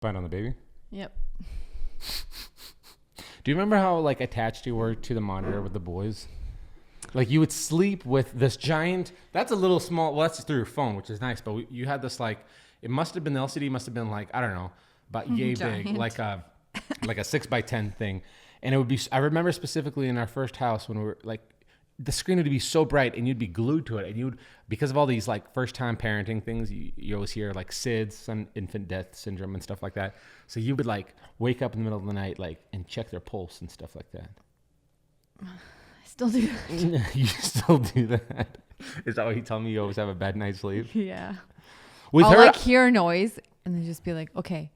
Bite on the baby? Yep. Do you remember how like attached you were to the monitor with the boys? Like you would sleep with this giant, that's a little small, well that's through your phone, which is nice, but you had this like, it must have been, the LCD must have been like, I don't know, about yay big, like a 6x10 thing. And it would be, I remember specifically in our first house when we were like, the screen would be so bright and you'd be glued to it. And you would, because of all these like first time parenting things, you always hear like SIDS, infant death syndrome and stuff like that. So you would like wake up in the middle of the night, like, and check their pulse and stuff like that. I still do that. You still do that? Is that why you tell me you always have a bad night's sleep? Yeah. With I'll her, like hear a noise and then just be like, okay,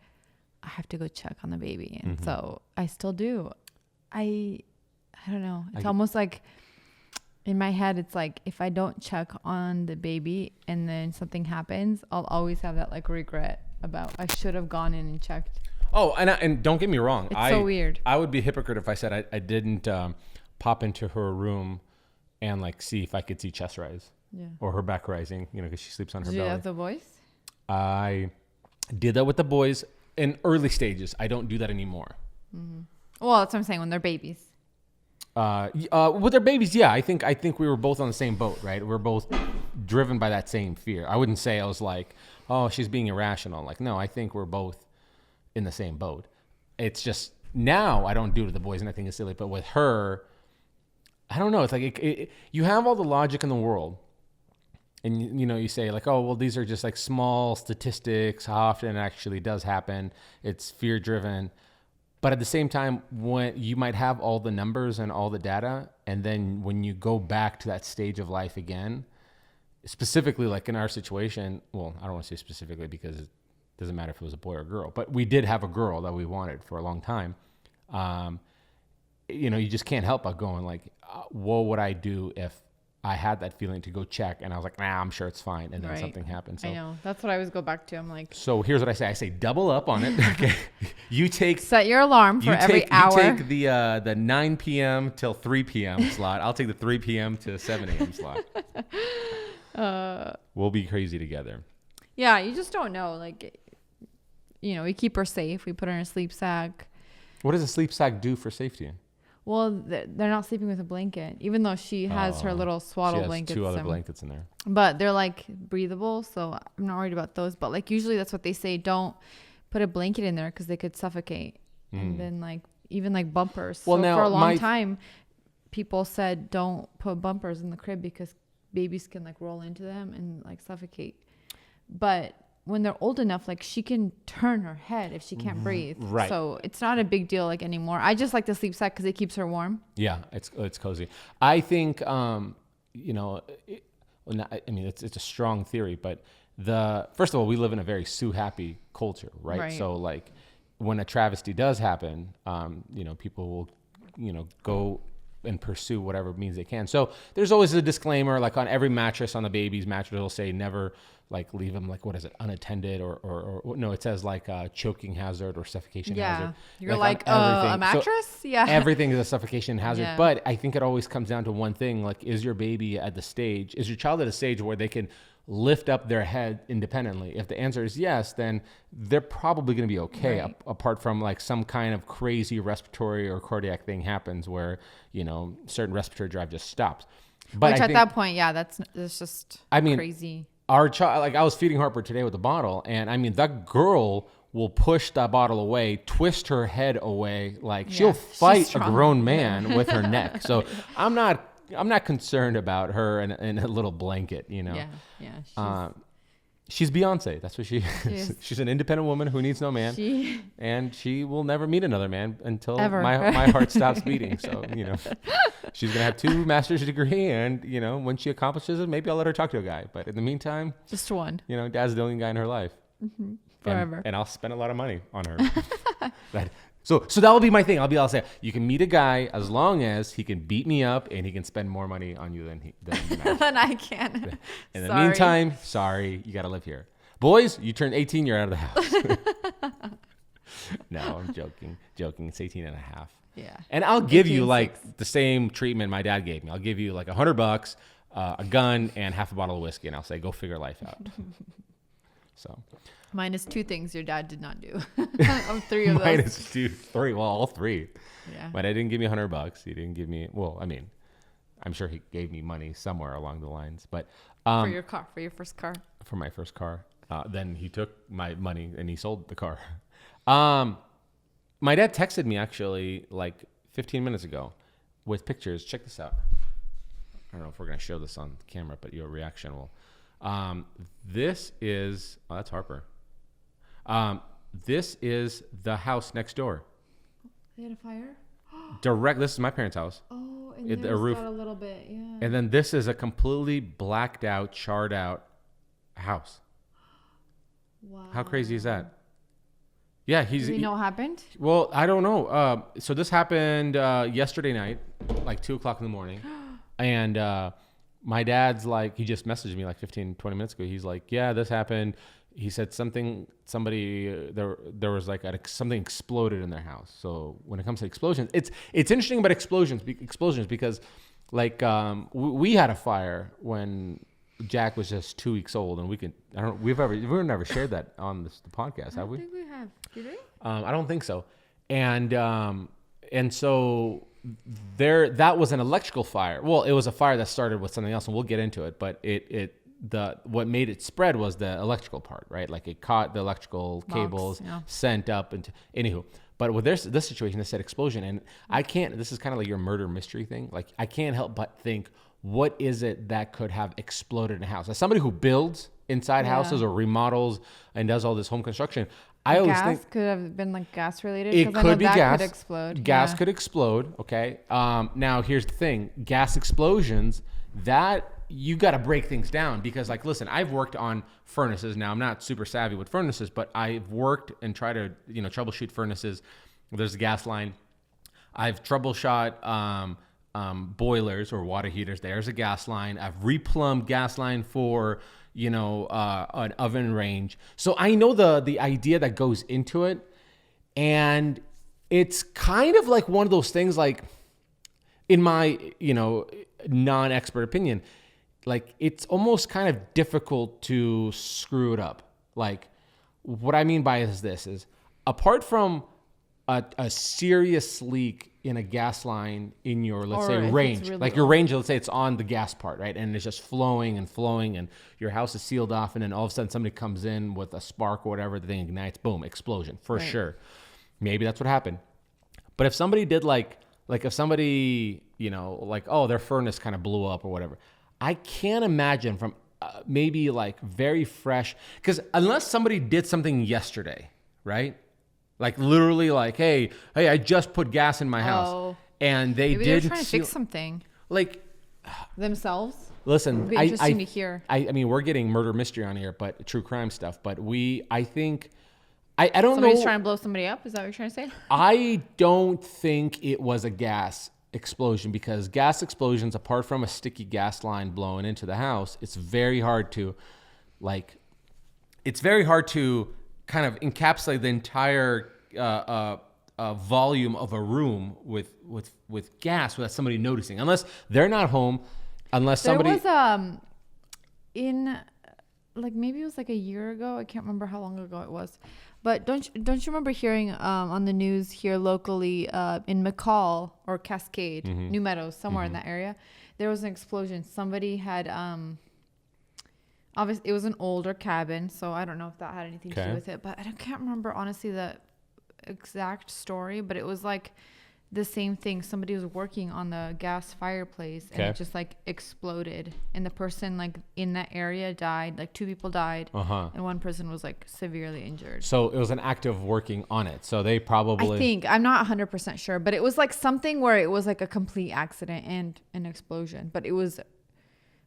I have to go check on the baby. And so I still do. I don't know. It's almost like in my head, it's like if I don't check on the baby and then something happens, I'll always have that like regret about I should have gone in and checked. Oh, and don't get me wrong. It's so weird. I would be a hypocrite if I said I didn't pop into her room and like see if I could see chest rise or her back rising, you know, because she sleeps on her belly. Did you have the voice? I did that with the boys in early stages. I don't do that anymore. Mm-hmm. Well, that's what I'm saying, when they're babies. With their babies, yeah, I think we were both on the same boat, right? We're both driven by that same fear. I wouldn't say I was like, oh, she's being irrational. Like, no, I think we're both in the same boat. It's just now I don't do it with the boys and I think it's silly, but with her, I don't know. It's like you have all the logic in the world, and you know you say like, oh, well, these are just like small statistics. How often it actually does happen? It's fear driven. But at the same time, when you might have all the numbers and all the data, and then when you go back to that stage of life again, specifically like in our situation, well, I don't want to say specifically because it doesn't matter if it was a boy or a girl, but we did have a girl that we wanted for a long time. You know, you just can't help but going like, what would I do if I had that feeling to go check and I was like, nah, I'm sure it's fine. And then something happened. So, I know. That's what I always go back to. I'm like, so here's what I say. I say double up on it. Okay. set your alarm for every hour. You take the 9 p.m. till 3 p.m. slot. I'll take the 3 p.m. to 7 a.m. slot. We'll be crazy together. Yeah. You just don't know. Like, you know, we keep her safe. We put her in a sleep sack. What does a sleep sack do for safety? Well, they're not sleeping with a blanket, even though she has her little swaddle blankets. She has 2 other blankets in there. But they're like breathable, so I'm not worried about those. But like usually that's what they say. Don't put a blanket in there because they could suffocate. And then like even like bumpers. Well, so now for a long time, people said don't put bumpers in the crib because babies can like roll into them and like suffocate. But when they're old enough, like she can turn her head if she can't breathe. Right. So it's not a big deal like anymore. I just like the sleep sack because it keeps her warm. Yeah, it's cozy. I think, you know, I mean, it's a strong theory, but first of all, we live in a very Sue happy culture, right? So like when a travesty does happen, you know, people will, you know, go and pursue whatever means they can. So there's always a disclaimer, like on every mattress, on the baby's mattress, it'll say never like leave them like, what is it, unattended or no, it says like choking hazard or suffocation hazard. You're like a mattress? So everything is a suffocation hazard. But I think it always comes down to one thing, like is your child at a stage where they can lift up their head independently? If the answer is yes, then they're probably going to be okay. Right. Apart from like some kind of crazy respiratory or cardiac thing happens where, you know, certain respiratory drive just stops. But which at that point, that's just crazy. Our child, like I was feeding Harper today with a bottle, and I mean that girl will push that bottle away, twist her head away, like she'll fight a grown man with her neck. So I'm not concerned about her in a little blanket, you know. She's Beyonce. That's what she is. She's an independent woman who needs no man, and she will never meet another man until my heart stops beating. So, you know, she's going to have 2 master's degree, and, you know, when she accomplishes it, maybe I'll let her talk to a guy. But in the meantime, just one. You know, Dad's the only guy in her life. Mm-hmm. Forever. And I'll spend a lot of money on her. So that will be my thing. I'll say, you can meet a guy as long as he can beat me up and he can spend more money on you than I can. In the meantime, sorry, you got to live here. Boys, you turn 18, you're out of the house. No, I'm joking. It's 18 and a half. Yeah. And I'll give you like the same treatment my dad gave me. I'll give you like $100, a gun, and half a bottle of whiskey, and I'll say, go figure life out. So minus 2 things your dad did not do. Of 3 of those. Minus 2, 3. Well, all 3. Yeah. My dad didn't give me $100. He didn't give me. Well, I mean, I'm sure he gave me money somewhere along the lines, but for your car, for your first car. For my first car. Then he took my money and he sold the car. My dad texted me actually like 15 minutes ago with pictures. Check this out. I don't know if we're going to show this on camera, but your reaction will. This is, that's Harper. This is the house next door. They had a fire? This is my parents' house. Oh, and there's roof. Got a little bit, yeah. And then this is a completely blacked out, charred out house. Wow. How crazy is that? Yeah, Do you know what happened? Well, I don't know. So this happened yesterday night, like 2 o'clock in the morning. And my dad's like, he just messaged me like 15, 20 minutes ago. He's like, yeah, this happened. He said there was like something exploded in their house. So when it comes to explosions, it's interesting about explosions because like we had a fire when Jack was just 2 weeks old, and we've never shared that on the podcast, have we? I don't think we have. Did we? I don't think so. And so that was an electrical fire. Well, it was a fire that started with something else, and we'll get into it. But what made it spread was the electrical part, right? Like it caught the electrical cables, sent up into anywho. But with this situation, they said explosion, and I can't. This is kind of like your murder mystery thing. Like I can't help but think, what is it that could have exploded in a house? As somebody who builds inside houses or remodels and does all this home construction, I always think could have been like gas related. It could be gas. Could explode. Gas could explode. Okay. Now here's the thing: gas explosions. That you got to break things down because, like, listen, I've worked on furnaces. Now I'm not super savvy with furnaces, but I've worked and tried to troubleshoot furnaces. There's a gas line. I've troubleshot boilers or water heaters. There's a gas line. I've replumbed gas line for an oven range. So I know the idea that goes into it, and it's kind of like one of those things. Like in my non-expert opinion, like it's almost kind of difficult to screw it up. Like what I mean by this is apart from a serious leak in a gas line in your, let's say, range, really like your range, let's say it's on the gas part, right? And it's just flowing and your house is sealed off. And then all of a sudden somebody comes in with a spark or whatever, the thing ignites, boom, explosion for sure. Maybe that's what happened. But if somebody did like if somebody, their furnace kind of blew up or whatever, I can't imagine from maybe like very fresh, because unless somebody did something yesterday, right? Like literally like, hey, I just put gas in my house, and they maybe did they're trying to fix something like themselves. Listen, it'd be interesting to hear. I mean, we're getting murder mystery on here, but true crime stuff. But I think I don't know. Somebody's trying to blow somebody up. Is that what you're trying to say? I don't think it was a gas explosion, because gas explosions, apart from a sticky gas line blowing into the house, it's very hard to kind of encapsulate the entire volume of a room with gas without somebody noticing, unless they're not home, unless somebody. There was in like maybe it was like a year ago. I can't remember how long ago it was, but don't you remember hearing on the news here locally in McCall or Cascade, New Meadows, somewhere in that area, there was an explosion. Somebody had obviously, it was an older cabin, so I don't know if that had anything to do with it. But I can't remember, honestly, the exact story. But it was like the same thing. Somebody was working on the gas fireplace, and it just like exploded. And the person like in that area died. Like 2 people died, and one person was like severely injured. So it was an act of working on it. So they probably... I think. I'm not 100% sure. But it was like something where it was like a complete accident and an explosion. But it was...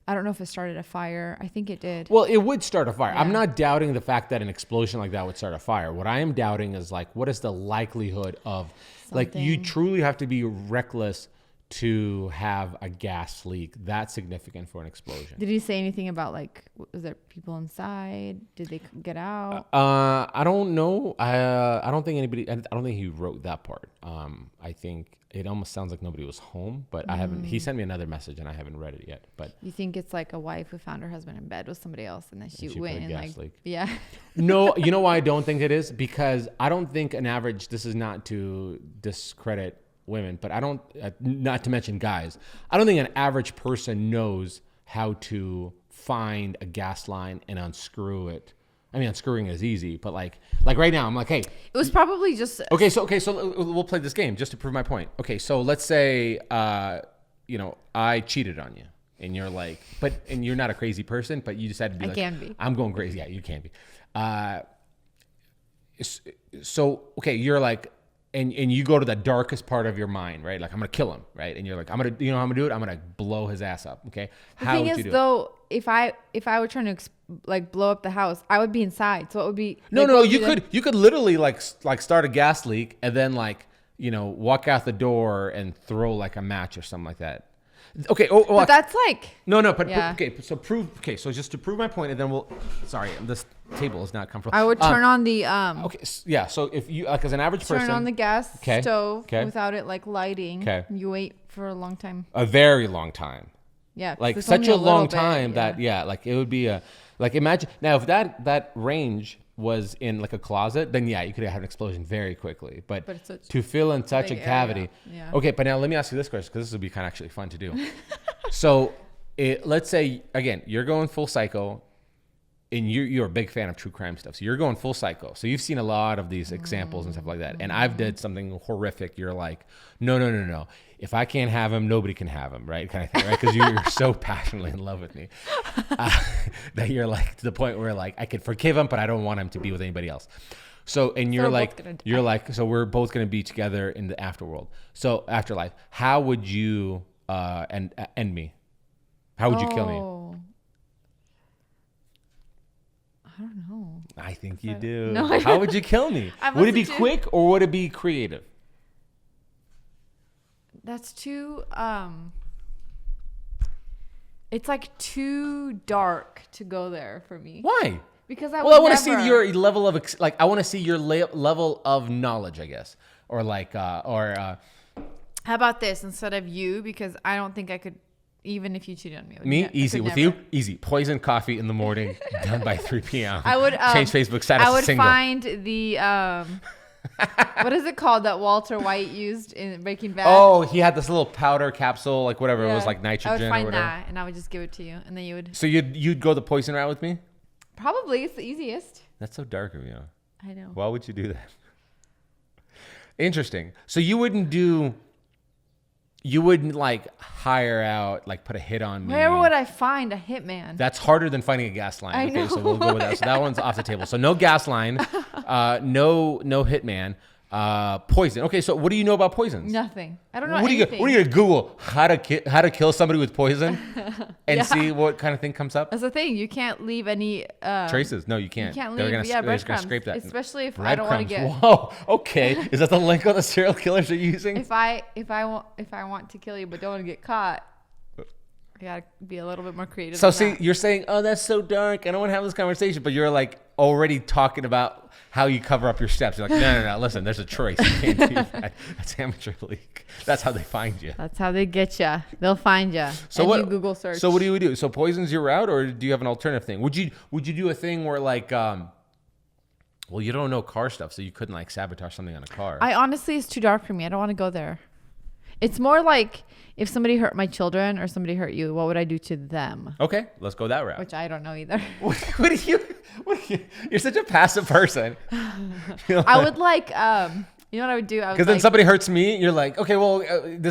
I don't know if it started a fire. I think it did. Well, it would start a fire. Yeah. I'm not doubting the fact that an explosion like that would start a fire. What I am doubting is like, what is the likelihood of, like, you truly have to be reckless to have a gas leak that significant for an explosion. Did he say anything about like, was there people inside? Did they get out? I don't know. I don't think anybody. I don't think he wrote that part. I think it almost sounds like nobody was home, but I haven't. He sent me another message and I haven't read it yet. But you think it's like a wife who found her husband in bed with somebody else and then she went and like, leak. Yeah. No, you know why I don't think it is? Because I don't think an average. This is not to discredit women, but I don't, not to mention guys, I don't think an average person knows how to find a gas line and unscrew it. I mean, unscrewing is easy, but like right now, I'm like, hey. It was probably just. Okay, so we'll play this game just to prove my point. Okay, so let's say, I cheated on you, and you're like, and you're not a crazy person, but you decided to be I like, can be. I'm going crazy. Yeah, you can be. So okay, you're like, and you go to the darkest part of your mind, right? Like, I'm gonna kill him, right? And you're like, you know how I'm gonna do it? I'm gonna blow his ass up. Okay. How would you do it? If I were trying to blow up the house, I would be inside. So it would be no. You could literally like start a gas leak and then walk out the door and throw like a match or something like that. Okay. But that's like no. But yeah. Okay. So just to prove my point, and then sorry, this table is not comfortable. I would turn on the Okay. Yeah. So if you as an average person, turn on the gas stove without it like lighting. Okay. You wait for a long time. A very long time. Yeah. Like such a long time that like it would be imagine now if that range was in like a closet, then you could have an explosion very quickly. But to fill in such a cavity. Yeah. Okay, but now let me ask you this question, because this would be kind of actually fun to do. So let's say, again, you're going full psycho, and you're a big fan of true crime stuff. So you're going full psycho. So you've seen a lot of these examples and stuff like that. And I've did something horrific. You're like, no. If I can't have him, nobody can have him, right? Kind of thing, right? Because you're so passionately in love with me that you're like to the point where like I could forgive him, but I don't want him to be with anybody else. So so we're both gonna be together in the afterworld. So afterlife. How would you end me? How would you kill me? I don't know. I think you do. No, how would you kill me? Would it be quick or would it be creative? That's too it's like too dark to go there for me. Why? Because I want to see your level of I want to see your level of knowledge, I guess, or how about this instead of you? Because I don't think I could, even if you cheated on me. Me? Easy. With you? Easy. Poison coffee in the morning, done by 3 p.m. I would change Facebook status to single. I would find the what is it called that Walter White used in Breaking Bad? Oh, he had this little powder capsule, like whatever it was, like nitrogen. I would find or whatever. that, and I would just give it to you, and then you would. So you'd go the poison route with me? Probably, it's the easiest. That's so dark of you. I know. Why would you do that? Interesting. So you wouldn't like hire out, like put a hit on me. Where would I find a hitman? That's harder than finding a gas line. I Okay, know. So we'll go with that. So that one's off the table. So no gas line, no hitman, poison. Okay, so what do you know about poisons? Nothing. I don't know anything. What are you gonna Google how to kill somebody with poison and see what kind of thing comes up? That's the thing. You can't leave any traces. No, you can't. You can't leave. They're just gonna scrape that. Especially if I don't want to get. Whoa. Okay. Is that the link on the serial killers are using? If I want to kill you but don't want to get caught, I gotta be a little bit more creative. So see, you're saying, oh, that's so dark. I don't want to have this conversation, but you're like already talking about how you cover up your steps. You're like, no. Listen, there's a choice. You can't do that. That's amateur league. That's how they find you. That's how they get you. They'll find you. So and what? You Google search. So what do you do? So poison's your route, or do you have an alternative thing? Would you do a thing where like, well, you don't know car stuff, so you couldn't like sabotage something on a car. It's too dark for me. I don't want to go there. It's more like if somebody hurt my children or somebody hurt you, what would I do to them? Okay, let's go that route. Which I don't know either. What are you? You're such a passive person. I would like, you know what I would do? Because then somebody hurts me, you're like, okay, well,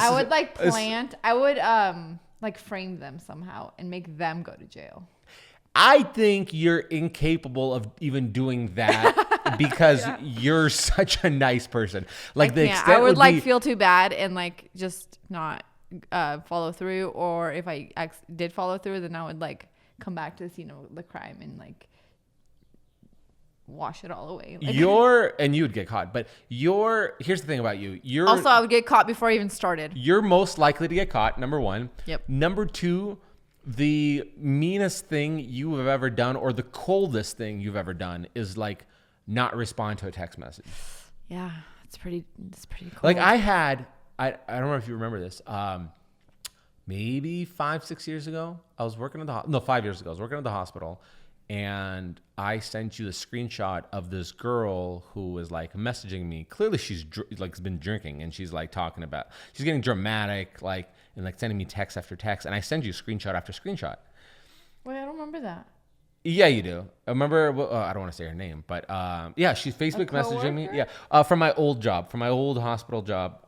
I would like plant. I would like frame them somehow and make them go to jail. I think you're incapable of even doing that because you're such a nice person. Like the extent I would like feel too bad and like just not follow through. Or if I did follow through, then I would like come back to the scene of the crime and like wash it all away. And you would get caught, but here's the thing about you. Also, I would get caught before I even started. You're most likely to get caught, number one. Yep. Number two, the meanest thing you have ever done or the coldest thing you've ever done is like not respond to a text message. Yeah, it's pretty cold. Like I don't know if you remember this. Maybe 5-6 years ago, I was working at 5 years ago, I was working at the hospital, and I sent you the screenshot of this girl who was like messaging me. Clearly she's like been drinking, and she's like she's getting dramatic, like, and like sending me text after text. And I send you screenshot after screenshot. Wait, I don't remember that. Yeah, you do. I remember, I don't want to say her name, but yeah, she's Facebook messaging me. Yeah, from my old hospital job,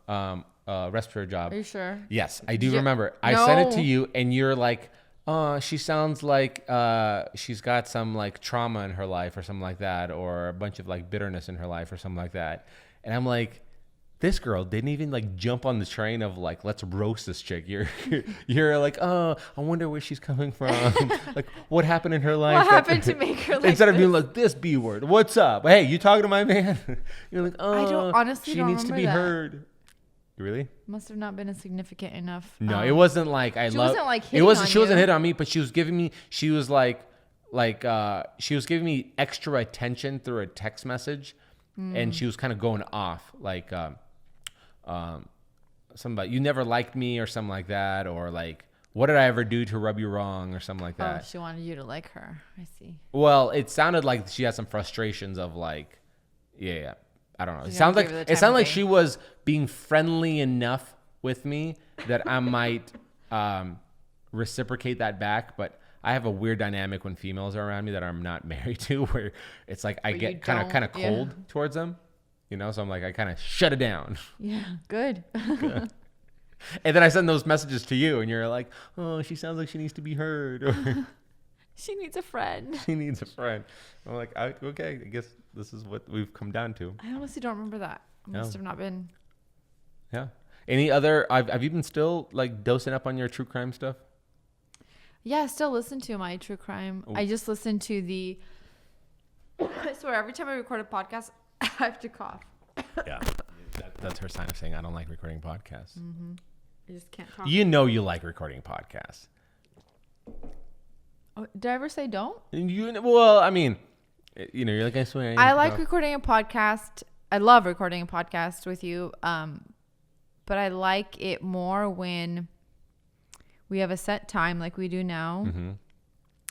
respiratory job. Are you sure? Yes, I do remember. I sent it to you, and you're like, she sounds like she's got some like trauma in her life or something like that, or a bunch of like bitterness in her life or something like that. And I'm like, this girl didn't even like jump on the train of like, let's roast this chick. You're like, oh, I wonder where she's coming from. Like, what happened in her life? What happened to make her like instead of being like, this B word, what's up? Hey, you talking to my man? You're like, oh, I don't honestly. She needs to be heard. Really? Must have not been a significant enough. No, it wasn't like she wasn't like hitting it wasn't. on She wasn't you. hitting on me, but she was giving me. She was she was giving me extra attention through a text message, and she was kind of going off like something about you never liked me or something like that, or like what did I ever do to rub you wrong or something like that. Oh, she wanted you to like her. I see. Well, it sounded like she had some frustrations of like, yeah. I don't know. You It sounded like day. she was being friendly enough with me that I might reciprocate that back. But I have a weird dynamic when females are around me that I'm not married to, where it's like I get kind of cold towards them, you know. So I'm like I kind of shut it down. Yeah, good. And then I send those messages to you, and you're like, "Oh, she sounds like she needs to be heard." Or, she needs a friend. She needs a friend. I'm like, okay, I guess this is what we've come down to. I honestly don't remember that. Must have not been. Yeah. Any other? Have you been still like dosing up on your true crime stuff? Yeah, I still listen to my true crime. I just listened to the. I swear, every time I record a podcast, I have to cough. Yeah, that's her sign of saying I don't like recording podcasts. Mm-hmm. I just can't talk. You know you like recording podcasts. Oh, did I ever say don't? Well, I mean, you know, you're like, I swear. I like recording a podcast. I love recording a podcast with you. But I like it more when we have a set time like we do now. Mm-hmm.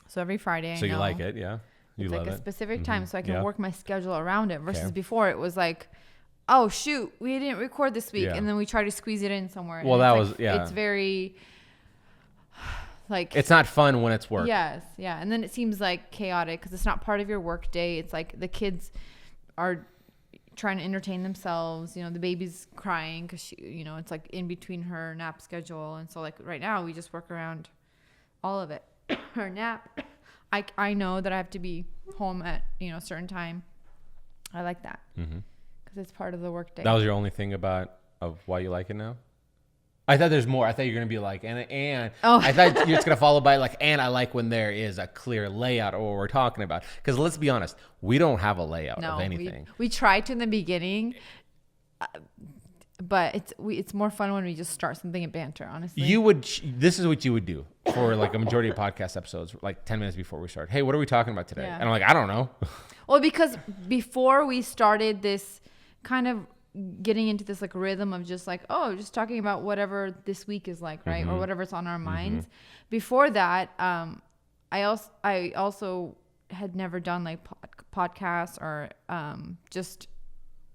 So every Friday, So you like it, yeah? You love like a it. specific time so I can work my schedule around it versus before it was like, oh, shoot, we didn't record this week. Yeah. And then we try to squeeze it in somewhere. Well, It's very... like it's not fun when it's work. Yes, yeah, and then it seems like chaotic because it's not part of your work day. It's like the kids are trying to entertain themselves. You know, the baby's crying because she, you know, it's like in between her nap schedule, and so like right now we just work around all of it. Her nap, I know that I have to be home at a certain time. I like that because it's part of the work day. That was your only thing of why you like it now? I thought there's more. I thought you were going to be like, and I thought you're just going to follow by like, and I like when there is a clear layout of what we're talking about. Because let's be honest, we don't have a layout of anything. We tried to in the beginning, but it's more fun when we just start something in banter, honestly. This is what you would do for like a majority of podcast episodes, like 10 minutes before we start. Hey, what are we talking about today? Yeah. And I'm like, I don't know. Well, because before we started this kind of getting into this like rhythm of just like, just talking about whatever this week is like, right? Or whatever's on our minds. Before that, I also had never done like podcasts or just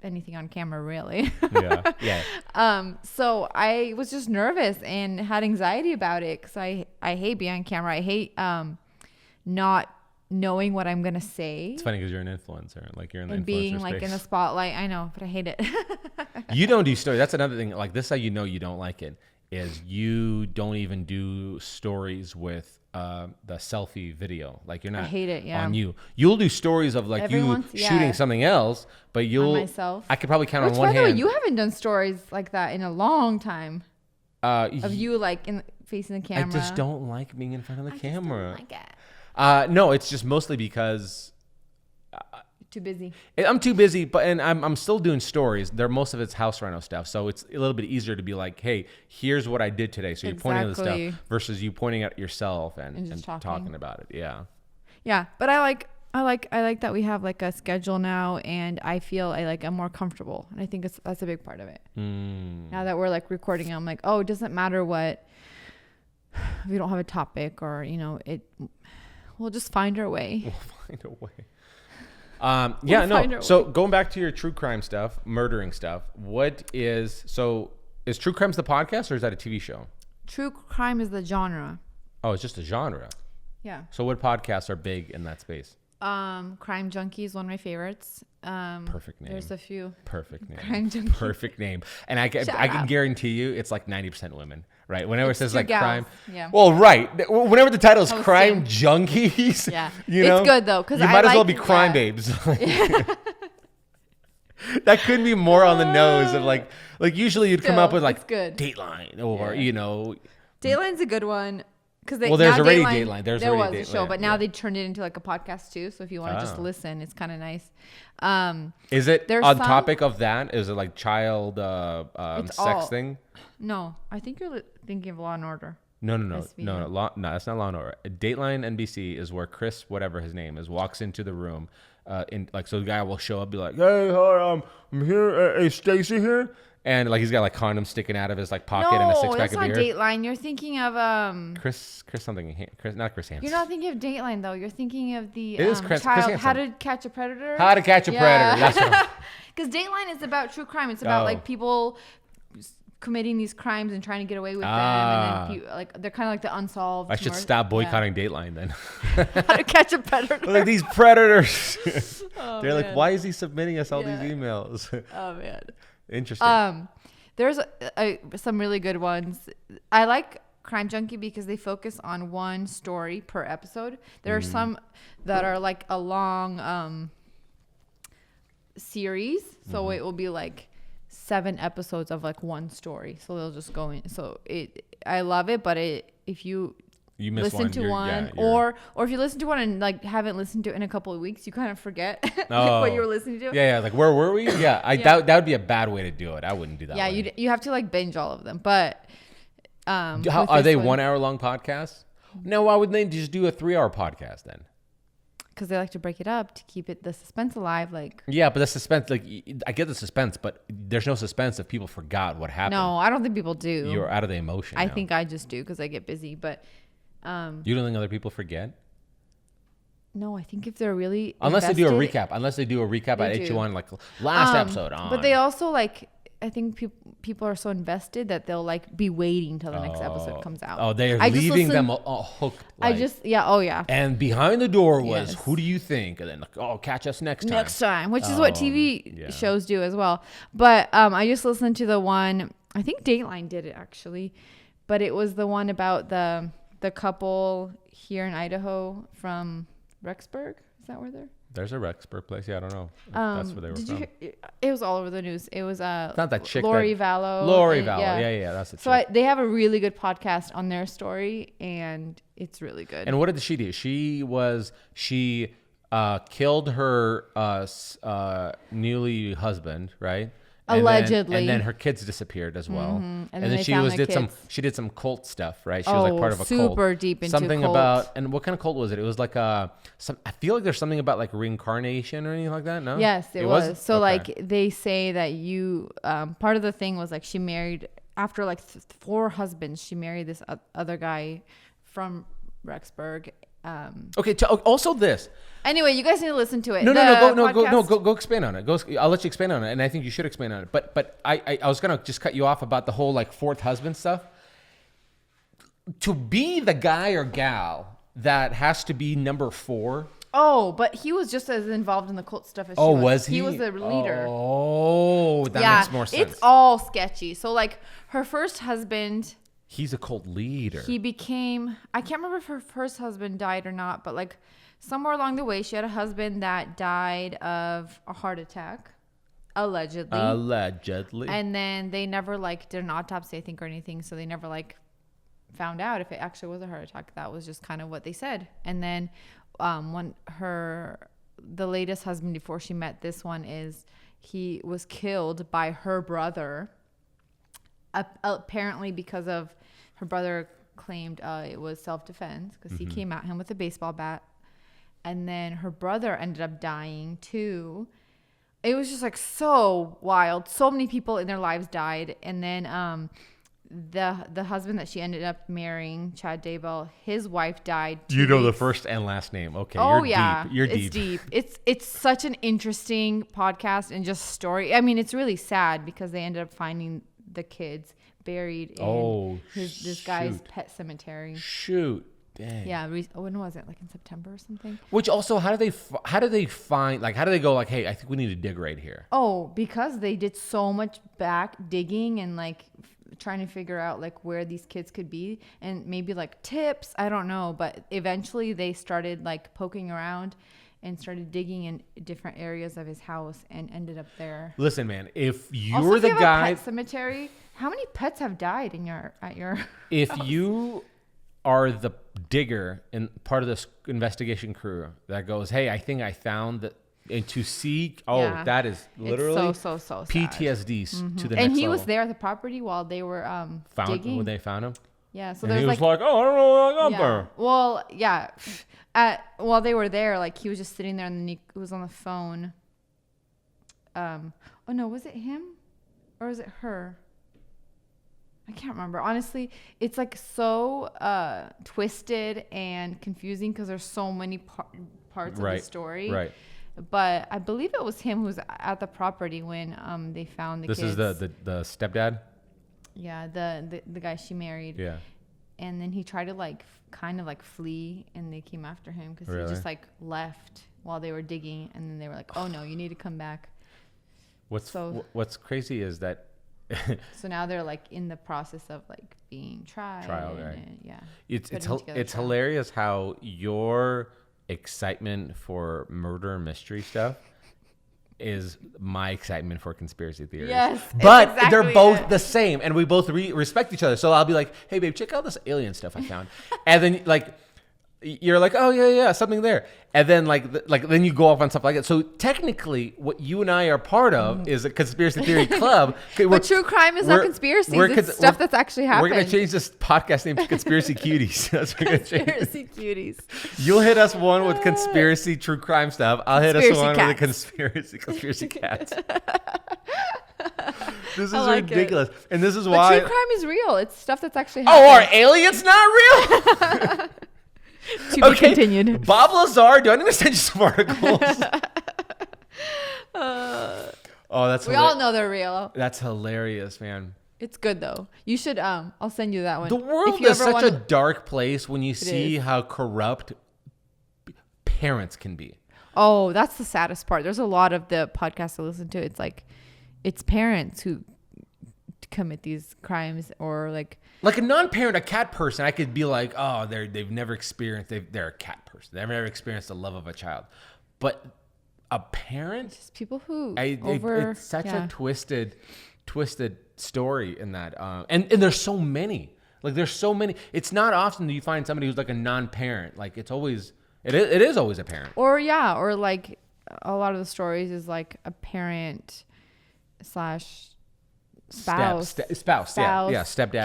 anything on camera really. Yeah. So I was just nervous and had anxiety about it because I hate being on camera. I hate not knowing what I'm gonna say. It's funny because you're an influencer, like you're in the and influencer being like space. in the spotlight. I know, but I hate it. You don't do stories. That's another thing. Like this, is how you know you don't like it is you don't even do stories with the selfie video. Like you're not. I hate it. Yeah. On you, you'll do stories of like you shooting something else, but you'll. On myself. I could probably count on one hand. By the way, you haven't done stories like that in a long time. Of you like facing the camera. I just don't like being in front of the camera. Just don't like it. No, it's just mostly because Too busy. I'm too busy, but I'm still doing stories. Most of it's house reno stuff, so it's a little bit easier to be like, hey, here's what I did today. So you're pointing at the stuff versus you pointing at yourself and talking about it. Yeah. Yeah, but I like that we have like a schedule now, and I feel I'm more comfortable, and I think that's a big part of it. Now that we're like recording, I'm like, oh, it doesn't matter what if we don't have a topic, or we'll just find our way. We'll find a way. So going back to your true crime stuff, murdering stuff, is True Crimes the podcast, or is that a TV show? True crime is the genre. Oh, it's just a genre. Yeah. So what podcasts are big in that space? Crime Junkies, one of my favorites. Perfect name. There's a few. Perfect name. Crime Junkies. Perfect name. And I can guarantee you it's like 90% women, right? Whenever it says like gals. crime. Yeah. Well, right. Whenever the title is Crime Junkies. Yeah. It's good though, because you might as well be crime babes. That could be more on the nose of like usually you'd come up with like Dateline or Dateline's a good one. There's already Dateline. There was a show, but now they turned it into like a podcast too. So if you want to just listen, it's kind of nice. Is it on topic of that? Is it like child sex thing? No, I think you're thinking of Law and Order. No. That's not Law and Order. Dateline NBC is where Chris, whatever his name is, walks into the room. So the guy will show up, be like, "Hey, hi, I'm here. Is Stacy here?" And like he's got like condoms sticking out of his like pocket and a 6-pack of beer. No, that's not Dateline. You're thinking of Chris something. Not Chris Hansen. You're not thinking of Dateline though. You're thinking of the it is Chris How to Catch a Predator. How to Catch a Predator. That's right. Because Dateline is about true crime. It's about like people committing these crimes and trying to get away with them, and then they're kind of like the unsolved. I should stop boycotting Dateline then. How to Catch a Predator. Like these predators. They're like, why is he submitting us all these emails? Oh man. Interesting. There's some really good ones. I like Crime Junkie because they focus on one story per episode. There are some that are like a long series, so it will be like 7 episodes of like one story. So they'll just go in. So I love it, but if you miss listen to one, or if you listen to one and like haven't listened to it in a couple of weeks, you kind of forget what you were listening to. Yeah, like where were we? Yeah, that would be a bad way to do it. I wouldn't do that. Yeah, you have to like binge all of them. But are they 1 hour long podcasts? No, why wouldn't they just do a 3-hour podcast then? Because they like to break it up to keep the suspense alive. Yeah, but the suspense, I get the suspense, but there's no suspense if people forgot what happened. No, I don't think people do. You're out of the emotion. I think I just do because I get busy, but. You don't think other people forget? No, I think if they're really unless they do a recap at each one, like last episode on. But they also I think people are so invested that they'll like be waiting till the next episode comes out. Oh, they're leaving them hooked. And behind the door was who do you think? And then catch us next time. Which is what TV shows do as well. But I just listened to the one. I think Dateline did it actually, but it was the one about the couple here in Idaho from Rexburg. Is that where they're? There's a Rexburg place. Yeah, I don't know. That's where they were from. It was all over the news. It was it's not that chick. Lori Vallow. Yeah. That's the chick. So they have a really good podcast on their story, and it's really good. And what did she do? She killed her newly husband, right? Allegedly. And then her kids disappeared as well. Mm-hmm. And then she did some cult stuff, right? She was like part of a cult. Super deep into something cult. About, and what kind of cult was it? It was like I feel like there's something about like reincarnation or anything like that, no? Yes, it was. So like they say that you, part of the thing was like she married, after like 4 husbands, she married this other guy from Rexburg. Also this. Anyway, you guys need to listen to it. Go expand on it. I'll let you expand on it, and I think you should expand on it. But I was gonna just cut you off about the whole like 4th husband stuff. To be the guy or gal that has to be number 4. Oh, but he was just as involved in the cult stuff as she was. Oh, was he? He was the leader. Oh, that makes more sense. It's all sketchy. So like her first husband. He's a cult leader. He became, I can't remember if her first husband died or not, but like somewhere along the way, she had a husband that died of a heart attack, allegedly. And then they never like did an autopsy, I think, or anything. So they never like found out if it actually was a heart attack. That was just kind of what they said. And then when her the latest husband before she met this one is he was killed by her brother. Apparently because of her brother claimed it was self-defense because he came at him with a baseball bat. And then her brother ended up dying too. It was just like so wild. So many people in their lives died. And then the husband that she ended up marrying, Chad Daybell, his wife died. You know the first and last name. Okay. Oh, You're it's deep. It's such an interesting podcast and just story. I mean, it's really sad because they ended up finding the kids buried in this guy's pet cemetery. Shoot. Dang. Yeah. When was it? Like in September or something? Which also, how do they find, like, how do they go like, hey, I think we need to dig right here? Oh, because they did so much back digging and like trying to figure out like where these kids could be and maybe like tips. I don't know. But eventually they started like poking around and started digging in different areas of his house and ended up there. Listen, man, if you're also, the if you guy, have a pet cemetery, how many pets have died at your if house? you are the digger and part of this investigation crew that goes, hey, I think I found that, and to see, that is literally it's so sad. PTSD to the next level. And he was there at the property while they were digging. When they found him. Yeah, so and there's he was like, oh, I don't know what I got there. Well, yeah. While they were there, like he was just sitting there and then he was on the phone. Oh no, was it him or was it her? I can't remember. Honestly, it's like so twisted and confusing because there's so many parts of the story. Right. But I believe it was him who was at the property when they found the kids. This is the stepdad? Yeah, the guy she married. Yeah. And then he tried to like kind of like flee and they came after him because Really? he just like left while they were digging and then they were like, oh no, you need to come back. What's crazy is that so now they're like in the process of like being tried. Right. And, yeah. It's hilarious how your excitement for murder mystery stuff is my excitement for conspiracy theories. Yes, but exactly they're both the same, and we both respect each other. So I'll be like, "Hey, babe, check out this alien stuff I found," and then like you're like, "Oh yeah, something there," and then like then you go off on stuff like that. So technically, what you and I are part of is a conspiracy theory club. But true crime is not conspiracy. It's stuff that's actually happened. We're gonna change this podcast name to Conspiracy Cuties. That's what we're gonna change. Conspiracy Cuties. You'll hit us one with conspiracy true crime stuff. I'll hit us one cats. with a conspiracy cats. This is ridiculous. And this is why true crime is real. It's stuff that's actually happened. Oh, are aliens not real? To be continued. Bob Lazar, do I need to send you some articles? That's we all know they're real. That's hilarious, man. It's good though. You should I'll send you that one. The world is such a dark place when you see how corrupt parents can be. Oh, that's the saddest part. There's a lot of the podcasts I listen to. It's like it's parents who commit these crimes or like a non-parent, a cat person, I could be like, oh, they've never experienced, they're a cat person. They've never experienced the love of a child. But a parent? Just people who it's such a twisted story in that. And there's so many. Like there's so many. It's not often that you find somebody who's like a non-parent. Like it is always a parent. Or like a lot of the stories is like a parent / spouse. Stepdad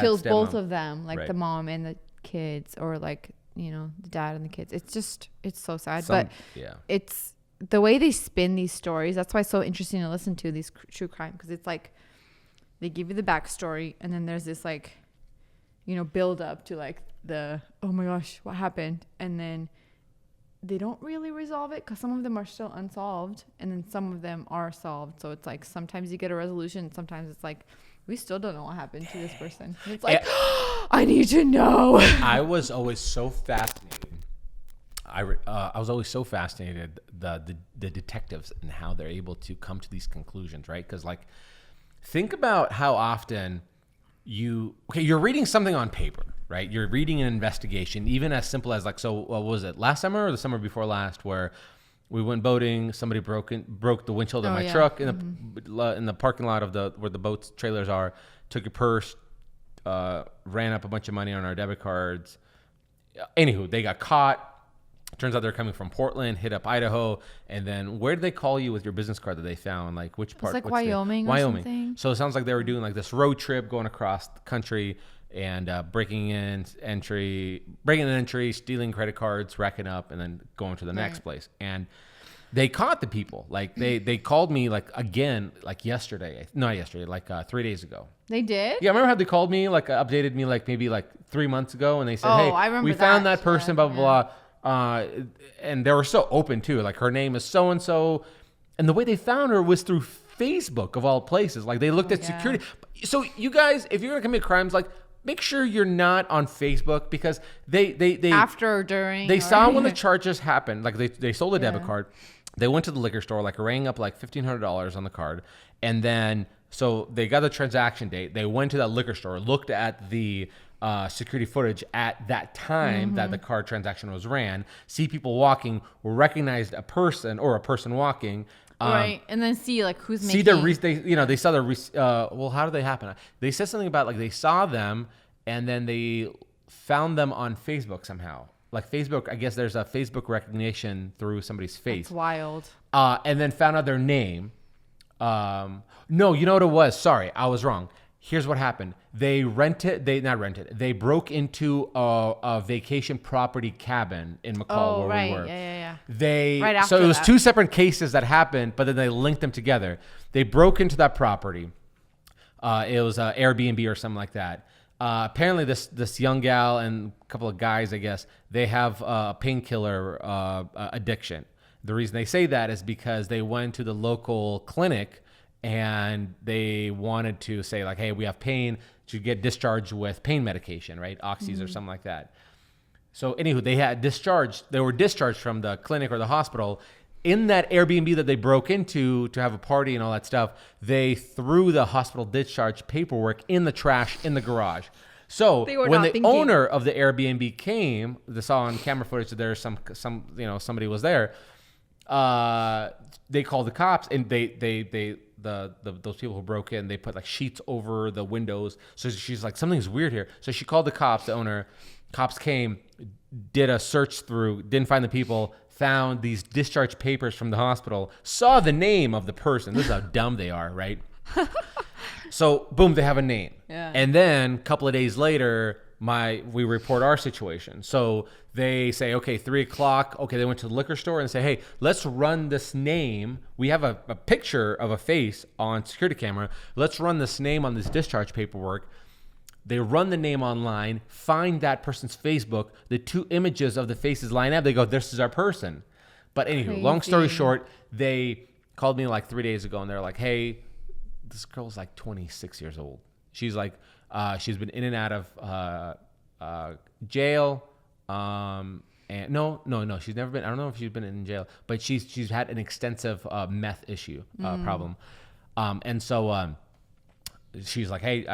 kills stepmom. both of them, like Right. the mom and the kids, or like the dad and the kids. It's so sad, but it's the way they spin these stories. That's why it's so interesting to listen to these true crime, because it's like they give you the backstory and then there's this like build up to like the oh my gosh, what happened, and then they don't really resolve it because some of them are still unsolved and then some of them are solved. So it's like sometimes you get a resolution, sometimes it's like we still don't know what happened to this person. And it's like I need to know. I was always so fascinated. I was always so fascinated the detectives and how they're able to come to these conclusions, right? Because like think about how often you're reading something on paper, right? You're reading an investigation, even as simple as like, so what was it, last summer or the summer before last, where we went boating, somebody broke the windshield of my truck in the parking lot of where the boats trailers are, took your purse, ran up a bunch of money on our debit cards. Anywho, they got caught, Turns out they're coming from Portland, hit up Idaho, and then where did they call you with your business card that they found? Like which part? It's like Wyoming or something. So it sounds like they were doing like this road trip going across the country and breaking in entry, stealing credit cards, racking up, and then going to the next place. And they caught the people. Like they called me like again, like yesterday. Not yesterday, like 3 days ago. They did? Yeah, remember how they called me, like updated me like maybe like 3 months ago, and they said, "Hey, I remember we found that person, blah blah blah." And they were so open too. Like her name is so and so, and the way they found her was through Facebook of all places. Like they looked at security. So you guys, if you're gonna commit crimes, like make sure you're not on Facebook because they after or during they saw when the charges happened. Like they sold a debit card. They went to the liquor store, like rang up like $1,500 on the card, and then so they got the transaction date. They went to that liquor store, looked at the security footage at that time that the card transaction was ran, see people walking, recognized a person or a person walking. Right, and then see like who's making. They saw the well, how did they happen? They said something about like they saw them and then they found them on Facebook somehow. Like Facebook, I guess there's a Facebook recognition through somebody's face. That's wild. And then found out their name. No, you know what it was? Sorry, I was wrong. Here's what happened. They broke into a vacation property cabin in McCall where we were. Yeah. So it was two separate cases that happened, but then they linked them together. They broke into that property. It was Airbnb or something like that. Apparently this young gal and a couple of guys, I guess, they have a painkiller addiction. The reason they say that is because they went to the local clinic and they wanted to say like, hey, we have pain, to get discharged with pain medication, right? Oxys or something like that. So anywho, they were discharged from the clinic or the hospital. In that Airbnb that they broke into to have a party and all that stuff, they threw the hospital discharge paperwork in the trash in the garage. So when the owner of the Airbnb came, they saw on camera footage that there's somebody was there. They called the cops and those people who broke in, they put like sheets over the windows. So she's like, something's weird here. So she called the cops, the owner. Cops came, did a search through, didn't find the people, found these discharge papers from the hospital, saw the name of the person. This is how dumb they are, right? So boom, they have a name. Yeah. And then a couple of days later, we report our situation. So they say, okay, 3:00. Okay, they went to the liquor store and say, hey, let's run this name. We have a picture of a face on security camera. Let's run this name on this discharge paperwork. They run the name online, find that person's Facebook. The two images of the faces line up. They go, this is our person. But anywho, long story short, they called me like 3 days ago and they're like, hey, this girl's like 26 years old. She's like, she's been in and out of jail. And no, she's never been. I don't know if she's been in jail, but she's had an extensive meth issue problem. And so she's like, hey,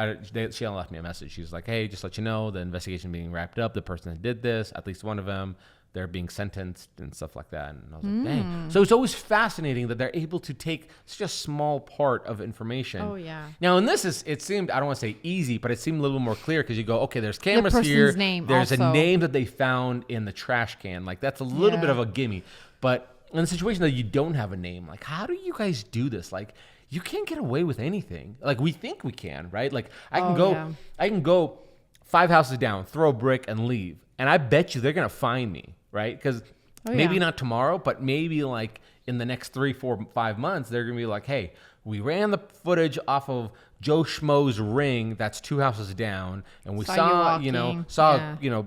she left me a message. She's like, hey, just let you know, the investigation being wrapped up. The person that did this, at least one of them, they're being sentenced and stuff like that. And I was like, dang. So it's always fascinating that they're able to take such a small part of information. Oh, yeah. Now, in this, it seemed, I don't want to say easy, but it seemed a little more clear because you go, okay, there's cameras here. There's a name that they found in the trash can. Like, that's a little bit of a gimme. But in a situation that you don't have a name, like, how do you guys do this? Like, you can't get away with anything. Like, we think we can, right? Like, I can go 5 houses down, throw a brick, and leave. And I bet you they're going to find me. Right? Because maybe not tomorrow, but maybe like in the next 3, 4, 5 months, they're going to be like, hey, we ran the footage off of Joe Schmo's ring that's 2 houses down. And we saw the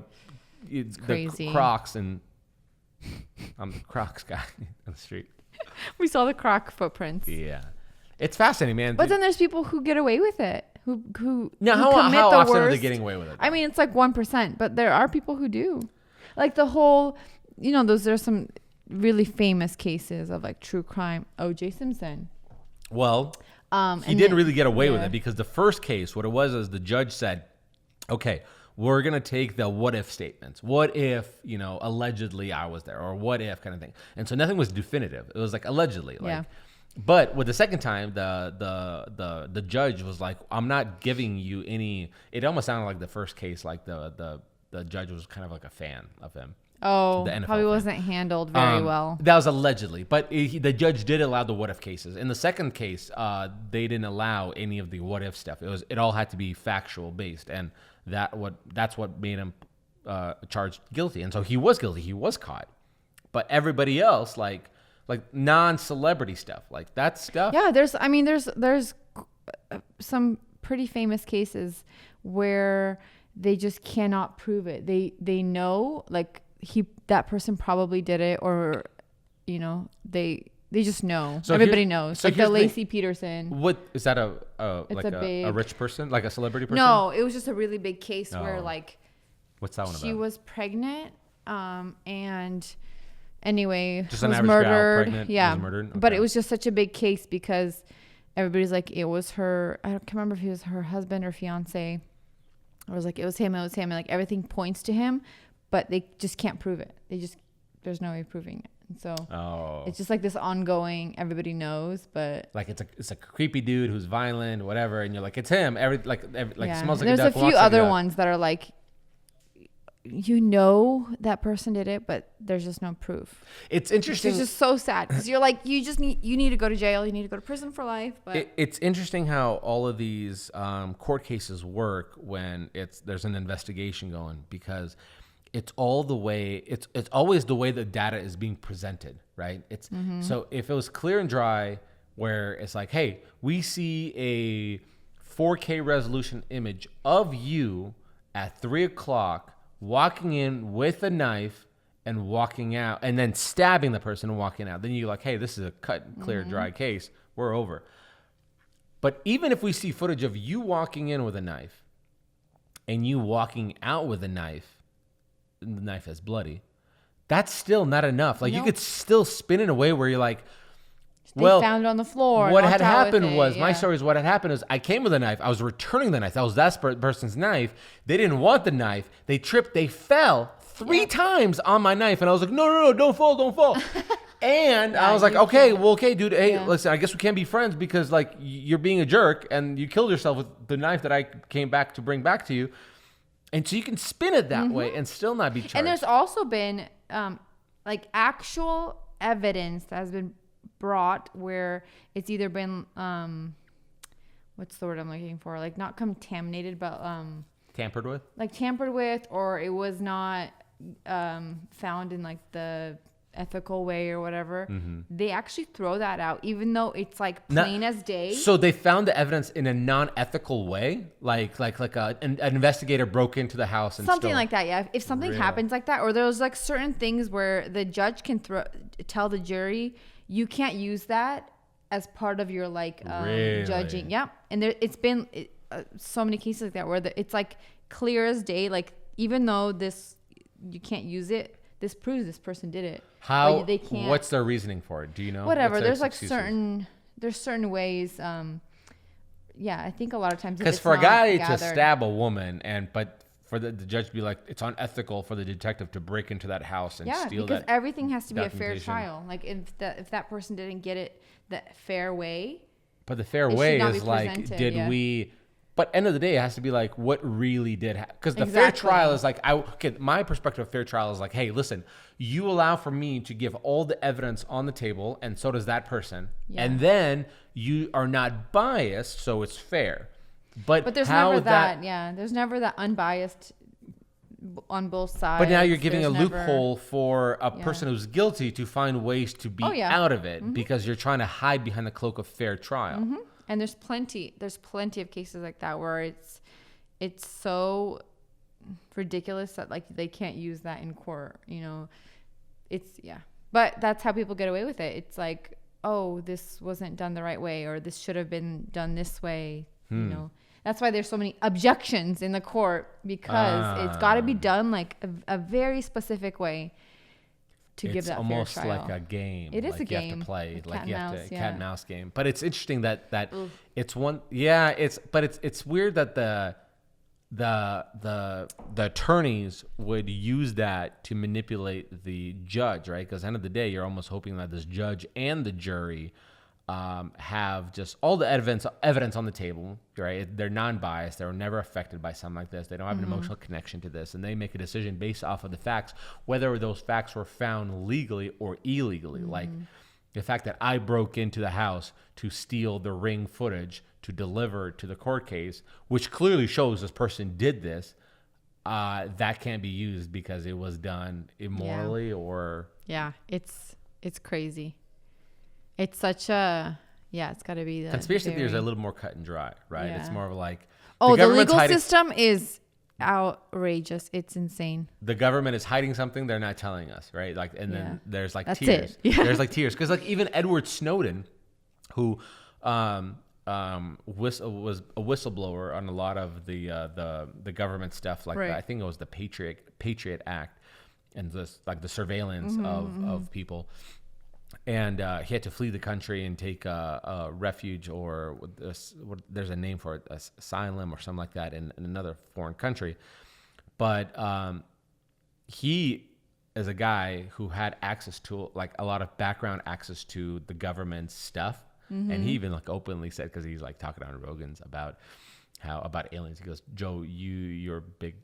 Crocs, and I'm the Crocs guy on the street. We saw the Croc footprints. Yeah. It's fascinating, man. But then there's people who get away with it. Who how often are they getting away with it? I mean, it's like 1%, but there are people who do. Like the whole, there's some really famous cases of like true crime. O.J. Simpson. Well, he didn't really get away with it because the first case, what it was is the judge said, okay, we're going to take the what if statements. What if, allegedly I was there, or what if kind of thing. And so nothing was definitive. It was like allegedly. Like, but with the second time, the judge was like, I'm not giving you any. It almost sounded like the first case, like the judge was kind of like a fan of him. Oh, the NFL probably thing. wasn't handled very well. That was allegedly, but the judge did allow the what if cases. In the second case, they didn't allow any of the what if stuff. It all had to be factual based, and that's what made him charged guilty. And so he was guilty. He was caught. But everybody else, like non-celebrity stuff, like that stuff. Yeah, there's some pretty famous cases where they just cannot prove it. They know, like, that person probably did it, or they just know. So everybody knows. So like the Lacey Peterson. What is that? A rich person, like a celebrity person? No, it was just a really big case where like. What's that one about? She was pregnant, and anyway, just was an average murdered. Gal pregnant, yeah, was murdered? Okay. But it was just such a big case because everybody's like, it was her. I can't remember if he was her husband or fiance. I was like, it was him. And like everything points to him, but they just can't prove it. There's no way of proving it. And so it's just like this ongoing. Everybody knows, but like it's a creepy dude who's violent, whatever, and you're like, it's him. It smells like. There's a few other ones that are like, that person did it, but there's just no proof. It's interesting. It's just so sad because you're like, you need to go to jail. You need to go to prison for life. But it's interesting how all of these court cases work when there's an investigation going, because it's all the way. It's always the way the data is being presented, right? So if it was clear and dry, where it's like, hey, we see a 4K resolution image of you at 3:00. Walking in with a knife and walking out, and then stabbing the person and walking out. Then you're like, hey, this is a cut, clear, dry case. We're over. But even if we see footage of you walking in with a knife and you walking out with a knife, and the knife is bloody, that's still not enough. Like, you could still spin it in a way where you're like, they found it on the floor. What had happened was, my story is what had happened is I came with a knife. I was returning the knife. That was that person's knife. They didn't want the knife. They tripped. They fell 3 times on my knife. And I was like, no, don't fall. And I was like, okay, dude. Hey, listen, I guess we can't be friends because like you're being a jerk and you killed yourself with the knife that I came back to bring back to you. And so you can spin it that way and still not be charged. And there's also been like actual evidence that has been brought where it's either been what's the word I'm looking for, like not contaminated but tampered with, or it was not found in like the ethical way or whatever. They actually throw that out even though it's like plain as day. So they found the evidence in a non-ethical way, like an investigator broke into the house and something like that. Yeah, if something happens like that, or there's like certain things where the judge can tell the jury, you can't use that as part of your like judging. Yeah. And it's been so many cases like that where it's like clear as day. Like, even though you can't use it, this proves this person did it. How? They can't. What's their reasoning for it? Do you know? Whatever. There's like certain ways. Yeah, I think a lot of times. Because for a guy to stab a woman but for the judge to be like, it's unethical for the detective to break into that house and steal that. Because everything has to be a fair trial. Like if that person didn't get it the fair way. But the fair way is like, we? But end of the day, it has to be like, what really did happen? Because the fair trial is like, my perspective of fair trial is like, hey, listen, you allow for me to give all the evidence on the table, and so does that person, and then you are not biased, so it's fair. But there's never that. Yeah, there's never that unbiased on both sides. But now you're giving a loophole for a person who's guilty to find ways to be out of it because you're trying to hide behind the cloak of fair trial. And there's plenty of cases like that where it's so ridiculous that like they can't use that in court. But that's how people get away with it. It's like, oh, this wasn't done the right way, or this should have been done this way. That's why there's so many objections in the court, because it's got to be done like a very specific way to give that fair trial. It's almost like a game. It is a game. You have to play, like you have to cat and mouse game. But it's interesting that it's one. Yeah, it's weird that the attorneys would use that to manipulate the judge, right? Because at the end of the day, you're almost hoping that this judge and the jury have just all the evidence on the table, right? They're non-biased. They were never affected by something like this. They don't have an emotional connection to this, and they make a decision based off of the facts, whether those facts were found legally or illegally. Like the fact that I broke into the house to steal the ring footage to deliver to the court case, which clearly shows this person did this. That can't be used because it was done immorally or. Yeah, it's crazy. It's such a, it's got to be the conspiracy theories are a little more cut and dry, right? Yeah. It's more of like the legal system is outrageous. It's insane. The government is hiding something they're not telling us, right? Like, and then there's like That's tears. It. Yeah. There's like tears because like even Edward Snowden, who was a whistleblower on a lot of the government stuff, like I think it was the Patriot Act, and this like the surveillance of people. And he had to flee the country and take a refuge, or there's a name for it, asylum or something like that, in another foreign country. But he is a guy who had access to like a lot of background access to the government's stuff, and he even like openly said, because he's like talking on Rogan's about aliens. He goes, "Joe, you're a big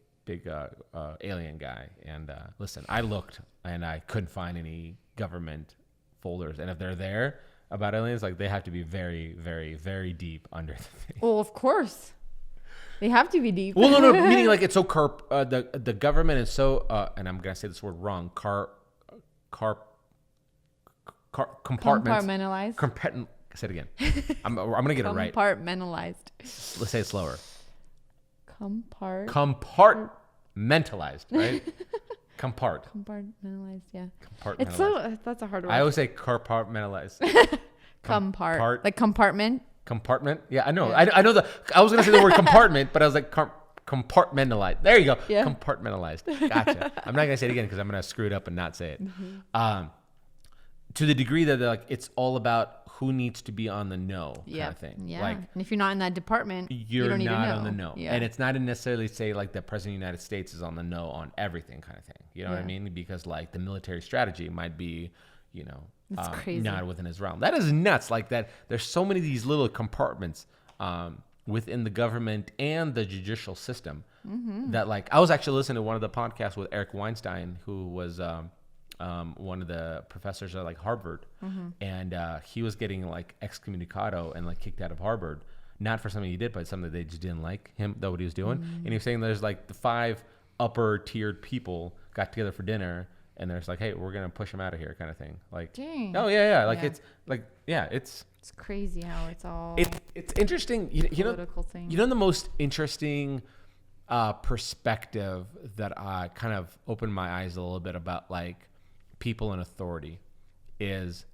alien guy, and listen, I looked and I couldn't find any government folders, and if they're there about aliens, like they have to be very, very, very deep under the thing." Well, of course, they have to be deep. Well, no, meaning like it's so the government is so and I'm gonna say this word wrong. Compartmentalized. Say it again. I'm gonna get it right. Compartmentalized. Let's say it slower. Compartmentalized, right? Compartmentalized, yeah. Compartmentalized. That's a hard word. I always say compartmentalized. Like compartment. Compartment. Yeah, I know. Yeah. I know I was gonna say the word compartment, but I was like compartmentalized. There you go. Yeah. Compartmentalized. Gotcha. I'm not gonna say it again because I'm gonna screw it up and not say it. To the degree that like it's all about who needs to be on the know kind of thing. Yeah. Like, and if you're not in that department, you don't not need to know. On the know. Yeah. And it's not necessarily say like the president of the United States is on the know on everything kind of thing. You know what I mean? Because like the military strategy might be, not within his realm. That is nuts. Like that. There's so many of these little compartments within the government and the judicial system that like, I was actually listening to one of the podcasts with Eric Weinstein, who was, one of the professors at like Harvard, and he was getting like excommunicado and like kicked out of Harvard, not for something he did, but something they just didn't like him, what he was doing. And he was saying there's like the 5 upper tiered people got together for dinner, and there's like, hey, we're gonna push him out of here, kind of thing. Like, dang. Oh yeah, like it's like it's crazy how it's all it's interesting. Political thing. You know the most interesting perspective that kind of opened my eyes a little bit about like people in authority is,